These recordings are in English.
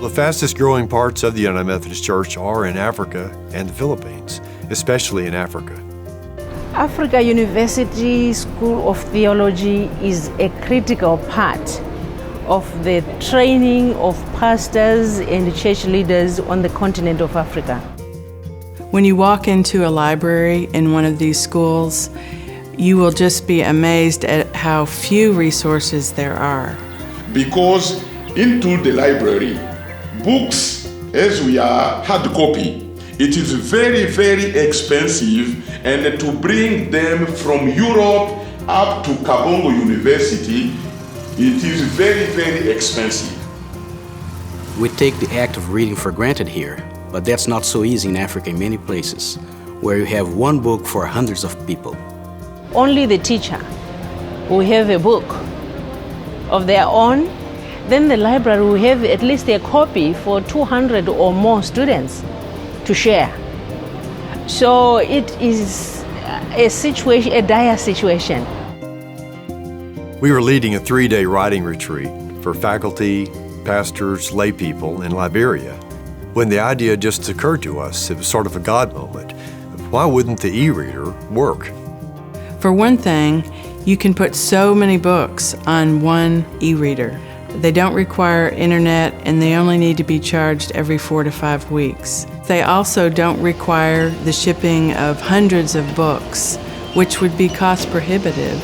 The fastest growing parts of the United Methodist Church are in Africa and the Philippines, especially in Africa. Africa University School of Theology is a critical part of the training of pastors and church leaders on the continent of Africa. When you walk into a library in one of these schools, you will just be amazed at how few resources there are. Because into the library, books, as we are hard copy, it is very, very expensive, and to bring them from Europe up to Gbarnga University, it is very, very expensive. We take the act of reading for granted here, but that's not so easy in Africa in many places, where you have one book for hundreds of people. Only the teacher will have a book of their own. Then the library will have at least a copy for 200 or more students to share. So it is a situation, a dire situation. We were leading a 3-day writing retreat for faculty, pastors, lay people in Liberia. When the idea just occurred to us, it was sort of a God moment. Why wouldn't the e-reader work? For one thing, you can put so many books on one e-reader. They don't require internet, and they only need to be charged every 4 to 5 weeks. They also don't require the shipping of hundreds of books, which would be cost prohibitive.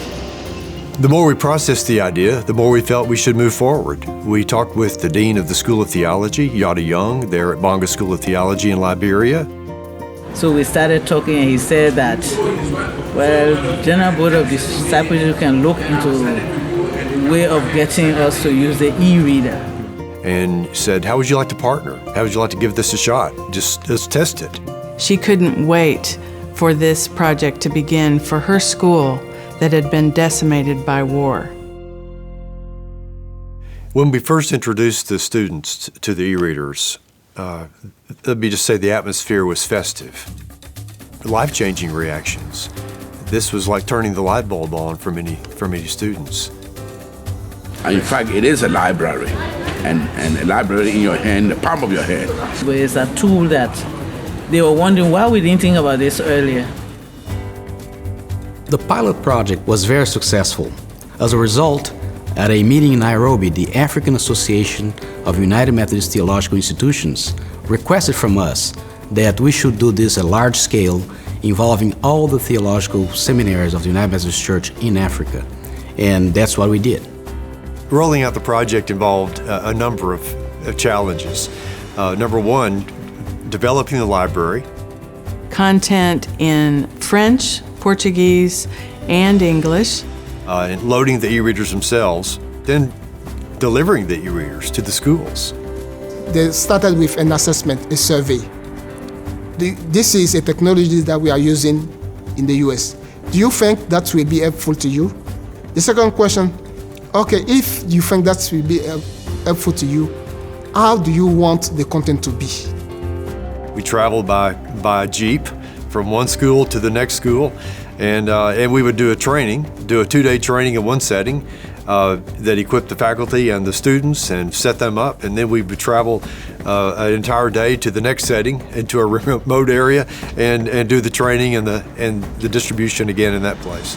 The more we processed the idea, the more we felt we should move forward. We talked with the Dean of the School of Theology, Yada Young, there at Gbarnga School of Theology in Liberia. So we started talking, and he said that, well, General Board of Discipleship can look into way of getting us to use the e-reader. And said, how would you like to partner? How would you like to give this a shot? Just let's test it. She couldn't wait for this project to begin for her school that had been decimated by war. When we first introduced the students to the e-readers, let me just say the atmosphere was festive. Life-changing reactions. This was like turning the light bulb on for many students. In fact, it is a library, and a library in your hand, the palm of your hand. It's a tool that they were wondering why we didn't think about this earlier. The pilot project was very successful. As a result, at a meeting in Nairobi, the African Association of United Methodist Theological Institutions requested from us that we should do this at large scale, involving all the theological seminaries of the United Methodist Church in Africa. And that's what we did. Rolling out the project involved a number of challenges. Number one, developing the library. Content in French, Portuguese, and English. And loading the e-readers themselves, then delivering the e-readers to the schools. They started with an assessment, a survey. This is a technology that we are using in the US. Do you think that will be helpful to you? The second question, okay, if you think that will be helpful to you, how do you want the content to be? We traveled by Jeep from one school to the next school, and we would do a 2-day training in one setting that equipped the faculty and the students and set them up, and then we would travel an entire day to the next setting into a remote area and do the training and the distribution again in that place.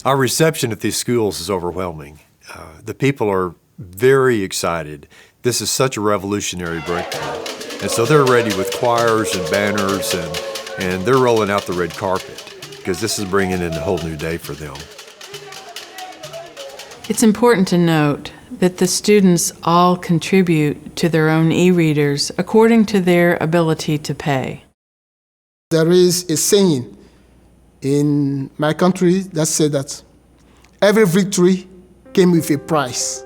Our reception at these schools is overwhelming. The people are very excited. This is such a revolutionary breakthrough. And so they're ready with choirs and banners, and they're rolling out the red carpet because this is bringing in a whole new day for them. It's important to note that the students all contribute to their own e-readers according to their ability to pay. There is a saying in my country that said that every victory came with a price.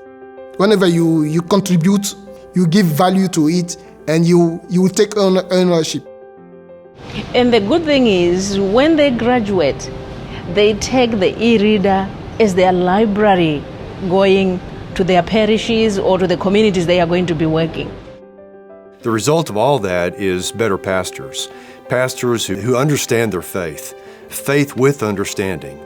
Whenever you contribute, you give value to it, and you will take ownership. And the good thing is, when they graduate, they take the e-reader as their library going to their parishes or to the communities they are going to be working. The result of all that is better pastors who understand their faith with understanding.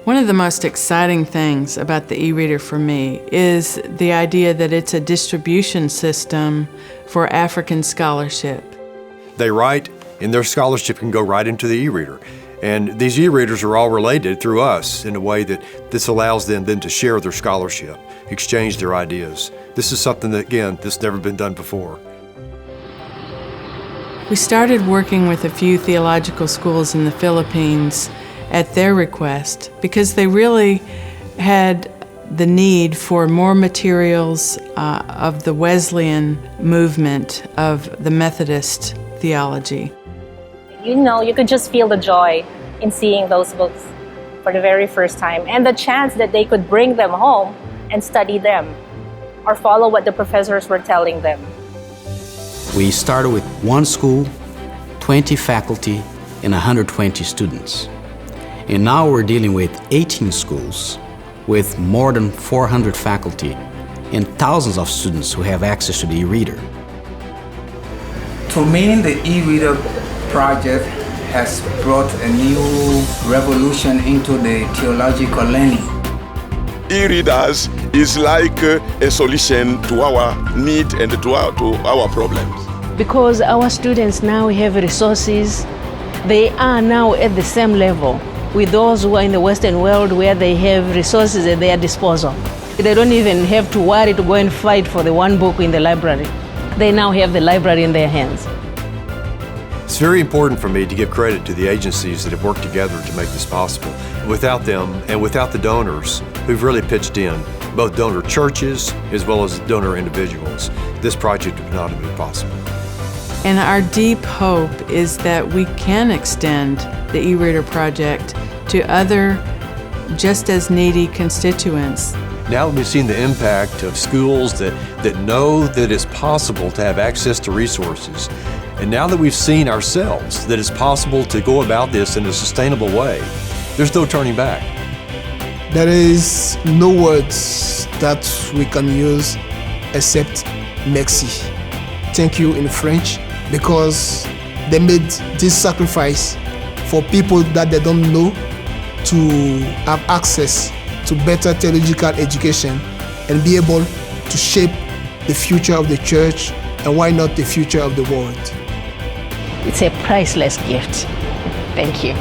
One of the most exciting things about the e-reader for me is the idea that it's a distribution system for African scholarship. They write, and their scholarship can go right into the e-reader. And these e-readers are all related through us in a way that this allows them then to share their scholarship, exchange their ideas. This is something that, again, that's never been done before. We started working with a few theological schools in the Philippines at their request because they really had the need for more materials of the Wesleyan movement of the Methodist theology. You know, you could just feel the joy in seeing those books for the very first time and the chance that they could bring them home and study them or follow what the professors were telling them. We started with one school, 20 faculty, and 120 students. And now we're dealing with 18 schools with more than 400 faculty and thousands of students who have access to the e-reader. To me, the e-reader project has brought a new revolution into the theological learning. E-readers is like a solution to our need and to our problems. Because our students now have resources, they are now at the same level with those who are in the Western world where they have resources at their disposal. They don't even have to worry to go and fight for the one book in the library. They now have the library in their hands. It's very important for me to give credit to the agencies that have worked together to make this possible. Without them and without the donors who've really pitched in, both donor churches as well as donor individuals, this project would not have been possible. And our deep hope is that we can extend the e-reader project to other just as needy constituents. Now that we've seen the impact of schools that know that it's possible to have access to resources, and now that we've seen ourselves that it's possible to go about this in a sustainable way, there's no turning back. There is no words that we can use except merci. Thank you in French, because they made this sacrifice for people that they don't know to have access to better theological education and be able to shape the future of the church and why not the future of the world. It's a priceless gift. Thank you.